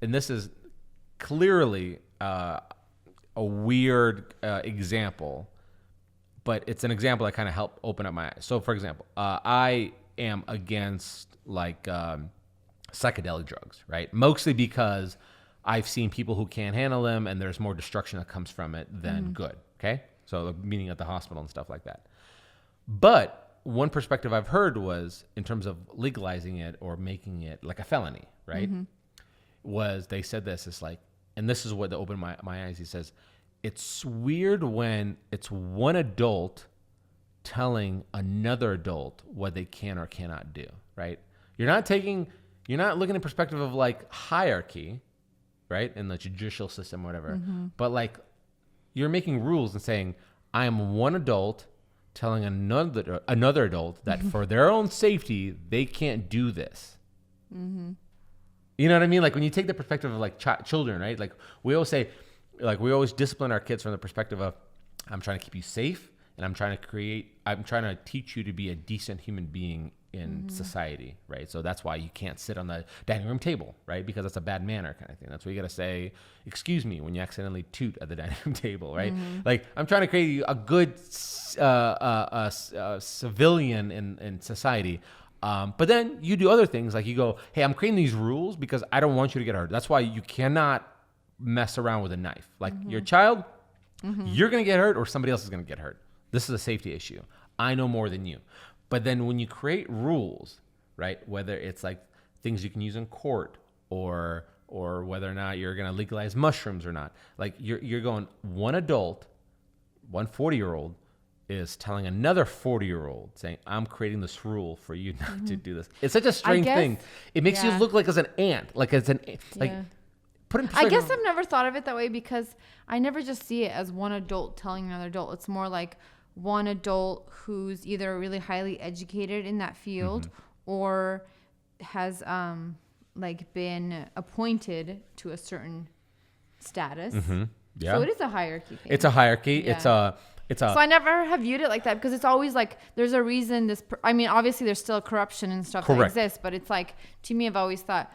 and this is clearly a weird example, but it's an example that kind of helped open up my eyes. So for example, I am against like psychedelic drugs, right? Mostly because I've seen people who can't handle them and there's more destruction that comes from it than good. Okay. So meaning at the hospital and stuff like that. But one perspective I've heard was in terms of legalizing it or making it like a felony, right? Was they said this, it's like, and this is what opened my eyes. He says, it's weird when it's one adult telling another adult what they can or cannot do, right? You're not looking at perspective of like hierarchy, right? In the judicial system, whatever. But like you're making rules and saying, I am one adult telling another adult that for their own safety, they can't do this. You know what I mean? Like when you take the perspective of like children, right? Like we always say, like we always discipline our kids from the perspective of, I'm trying to keep you safe and I'm trying to teach you to be a decent human being in society, right? So that's why you can't sit on the dining room table, right? Because that's a bad manner kind of thing. That's why you got to say, excuse me, when you accidentally toot at the dining room table, right? Like I'm trying to create a good civilian in society. But then you do other things like you go, hey, I'm creating these rules because I don't want you to get hurt. That's why you cannot mess around with a knife. Like your child, you're going to get hurt or somebody else is going to get hurt. This is a safety issue. I know more than you. But then when you create rules, right, whether it's like things you can use in court or or whether or not you're going to legalize mushrooms or not. Like you're going, one adult, one 40-year-old is telling another 40-year-old saying, I'm creating this rule for you not to do this. It's such a strange thing. It makes you look like as an ant, like as an, like put in I guess I've never thought of it that way because I never just see it as one adult telling another adult. It's more like one adult who's either really highly educated in that field or has like been appointed to a certain status. Yeah. So it is a hierarchy thing. It's a hierarchy. Yeah. So I never have viewed it like that because it's always like there's a reason I mean, obviously there's still corruption and stuff that exists, but it's like, to me, I've always thought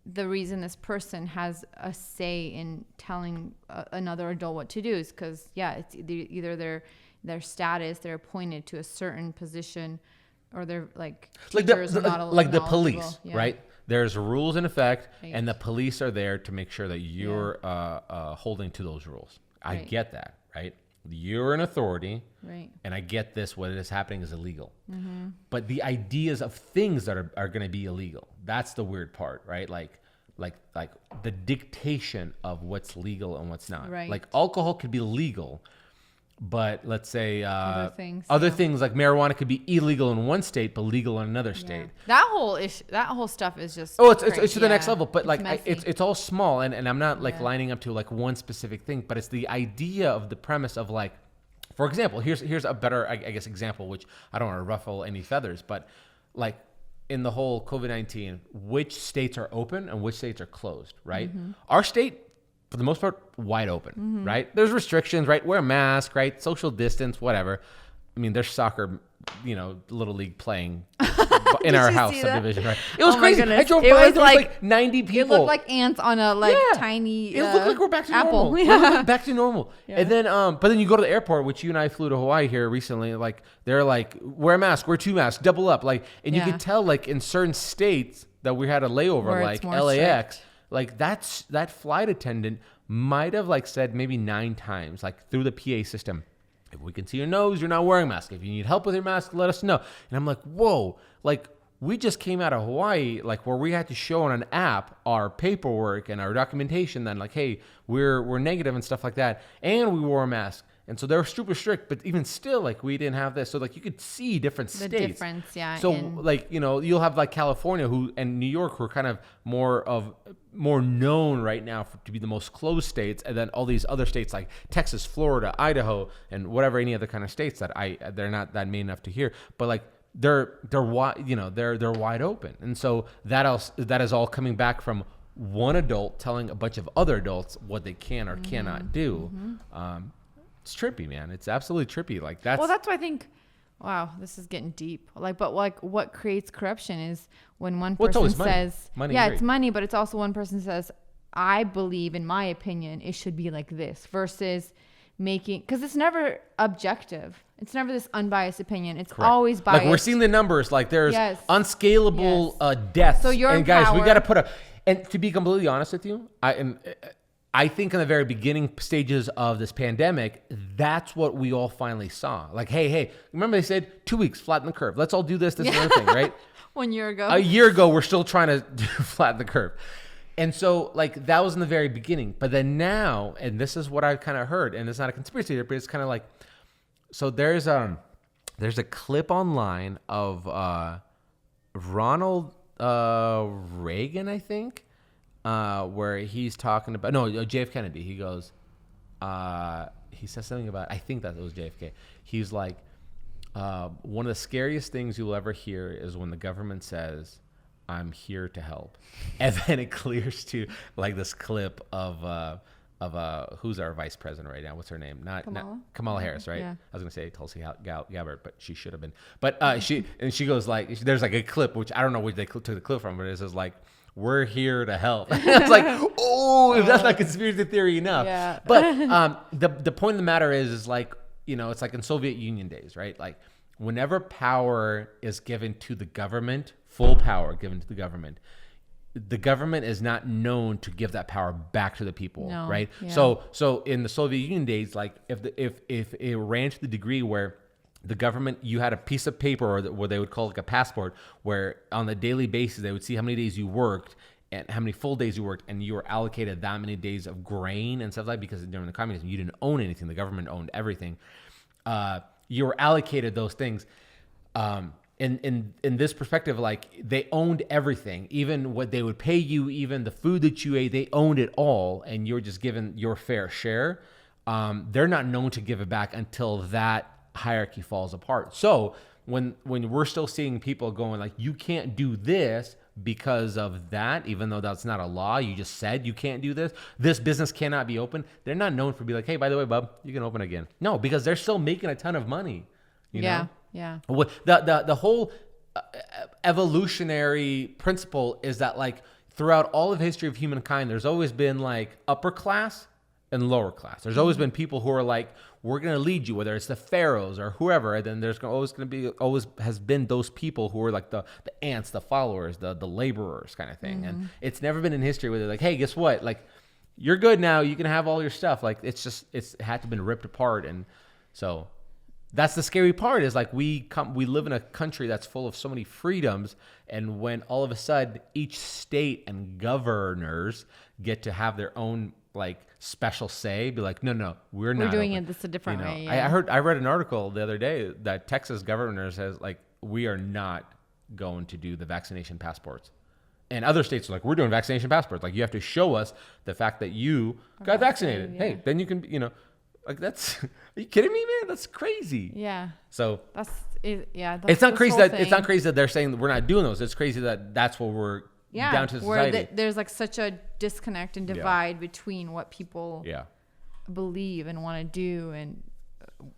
the reason this person has a say in telling another adult what to do is because, it's either their status, they're appointed to a certain position, or they're like the police, right? There's rules in effect, and the police are there to make sure that you're holding to those rules. I get that, right? You're an authority, right? And I get this. What is happening is illegal. But the ideas of things that are going to be illegal, that's the weird part, right? Like the dictation of what's legal and what's not. Right. Like alcohol could be legal, but let's say other things like marijuana could be illegal in one state but legal in another state. That whole stuff is just it's to the next level. But it's all small, and I'm not like lining up to like one specific thing, but it's the idea of the premise of like, for example, here's a better I guess example, which I don't want to ruffle any feathers, but like in the whole COVID-19, which states are open and which states are closed, right? Our state, for the most part, wide open, right? There's restrictions, right? Wear a mask, right? Social distance, whatever. I mean, there's soccer, little league playing in our house subdivision, right? It was crazy. I drove by, there was like 90 people. It looked like ants on a tiny It looked like we're back to apple. normal. Back to normal. Yeah. And then, but then you go to the airport, which you and I flew to Hawaii here recently. Like they're like, wear a mask, wear 2 masks, double up. Like, and you could tell like in certain states that we had a layover, where like LAX. Strict. Like that flight attendant might have like said maybe 9 times, like through the PA system, if we can see your nose, you're not wearing a mask. If you need help with your mask, let us know. And I'm like, whoa, like we just came out of Hawaii, like where we had to show on an app our paperwork and our documentation, then like, hey, we're negative and stuff like that. And we wore a mask. And so they were super strict, but even still, like we didn't have this. So like you could see different states. The difference, yeah. So like, you'll have like California and New York who are kind of more known right now to be the most closed states. And then all these other states like Texas, Florida, Idaho, and whatever, any other kind of states that they're not that main enough to hear. But like they're wide, they're wide open. And so that is all coming back from one adult telling a bunch of other adults what they can or cannot do. It's trippy, man. It's absolutely trippy. Like that's. Well, that's why I think. Wow, this is getting deep. But what creates corruption is when one person says, money. It's money, but it's also one person says, I believe, in my opinion, it should be like this, versus because it's never objective. It's never this unbiased opinion. It's always biased. Like we're seeing the numbers. Like there's unscalable deaths. So and guys, we got to put and to be completely honest with you, I think in the very beginning stages of this pandemic, that's what we all finally saw. Like, hey, remember they said 2 weeks, flatten the curve. Let's all do this and other thing, right? 1 year ago. A year ago, we're still trying to flatten the curve. And so, like, that was in the very beginning. But then now, and this is what I kind of heard, and it's not a conspiracy theory, but it's kind of like, so there's a clip online of Ronald Reagan, I think, where he's talking about JF Kennedy. He goes, he says something about, I think that it was JFK. He's like, one of the scariest things you'll ever hear is when the government says, I'm here to help. And then it clears to like this clip of who's our vice president right now? What's her name? Not Kamala Harris, right? Yeah. I was gonna say Tulsi Gabbard, but she should have been. But she goes like, there's like a clip which I don't know where they took the clip from, but it says like, we're here to help. It's like, if that's not conspiracy theory enough. Yeah. But the point of the matter is like, it's like in Soviet Union days, right? Like whenever power is given to the government, full power given to the government is not known to give that power back to the people, right? Yeah. So in the Soviet Union days, like if it ran to the degree where the government, you had a piece of paper or what they would call like a passport, where on a daily basis they would see how many days you worked, and how many full days you worked, and you were allocated that many days of grain and stuff like that, because during the communism, you didn't own anything. The government owned everything. You were allocated those things. In this perspective, like they owned everything, even what they would pay you, even the food that you ate, they owned it all, and you're just given your fair share. They're not known to give it back until that hierarchy falls apart. So when we're still seeing people going like, you can't do this because of that, even though that's not a law, you just said you can't do this. This business cannot be open. They're not known for be like, hey, by the way, bub, you can open again. No, because they're still making a ton of money. You know? Yeah. The whole evolutionary principle is that like throughout all of history of humankind, there's always been like upper class and lower class. There's always been people who are like, we're going to lead you, whether it's the pharaohs or whoever. And then there's always has been those people who are like the ants, the followers, the laborers kind of thing. And it's never been in history where they're like, hey, guess what? Like, you're good now. You can have all your stuff. Like, it's had to been ripped apart. And so that's the scary part is like we live in a country that's full of so many freedoms. And when all of a sudden each state and governors get to have their own like special say, be like, no, we're not doing open. It this a different way. Yeah. I read an article the other day that Texas governor says like, we are not going to do the vaccination passports. And other states are like, we're doing vaccination passports. Like, you have to show us the fact that you got vaccinated. Yeah. Hey, then you can, like, that's, are you kidding me, man? That's crazy. Yeah. So that's That's it's not crazy that it's not crazy that they're saying that we're not doing those. It's crazy that that's what we're down to society. Where there's like such a disconnect and divide between what people believe and want to do and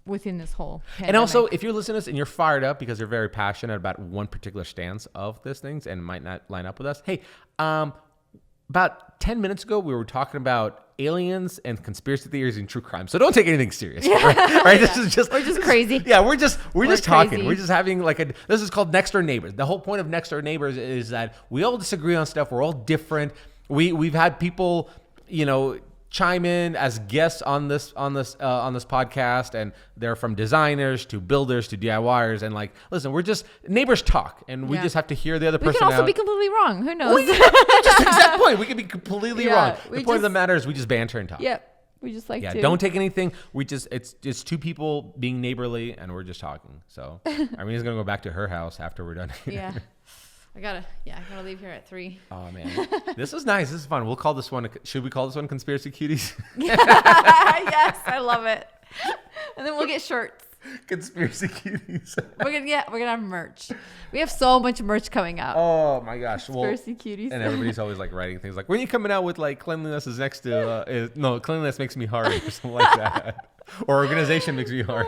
within this whole pandemic. And also, if you're listening to this and you're fired up because you're very passionate about one particular stance of this things and might not line up with us, hey, about 10 minutes ago, we were talking about aliens and conspiracy theories and true crime. So don't take anything serious. Right? This is just we're just crazy. Yeah, we're just talking. We're just having this is called Next Door Neighbors. The whole point of Next Door Neighbors is that we all disagree on stuff. We're all different. We've had people, chime in as guests on this podcast, and they're from designers to builders to DIYers, and like, listen, we're just neighbors talk, and we just have to hear the other person. We can also out. be completely wrong. Who knows? Just exact point. We can be completely wrong. The point of the matter is we just banter and talk. Yep. We just like to. Don't take anything. It's just two people being neighborly, and we're just talking. So Irina's gonna go back to her house after we're done here. Yeah. I gotta leave here at 3. Oh man, this is nice. This is fun. We'll call this one. Should we call this one Conspiracy Cuties? Yes, I love it. And then we'll get shirts. Conspiracy Cuties. We're gonna have merch. We have so much merch coming up. Oh my gosh, Conspiracy Cuties. And everybody's always like writing things like, when are you coming out with like cleanliness is next to cleanliness makes me hard or something like that, or organization makes me hard.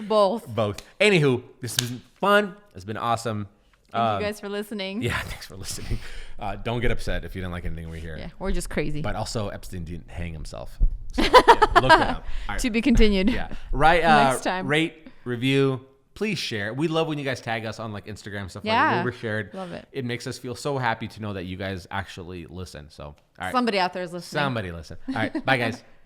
Both. Anywho, this has been fun. It's been awesome. Thank you guys for listening. Yeah, thanks for listening. Don't get upset if you didn't like anything we hear. Yeah, we're just crazy. But also, Epstein didn't hang himself. So, look that up. Right. To be continued. Yeah. Right. Next time. Rate, review. Please share. We love when you guys tag us on like Instagram stuff. Yeah. Like we were shared. Love it. It makes us feel so happy to know that you guys actually listen. So, all right. Somebody out there is listening. Somebody listen. All right. Bye, guys.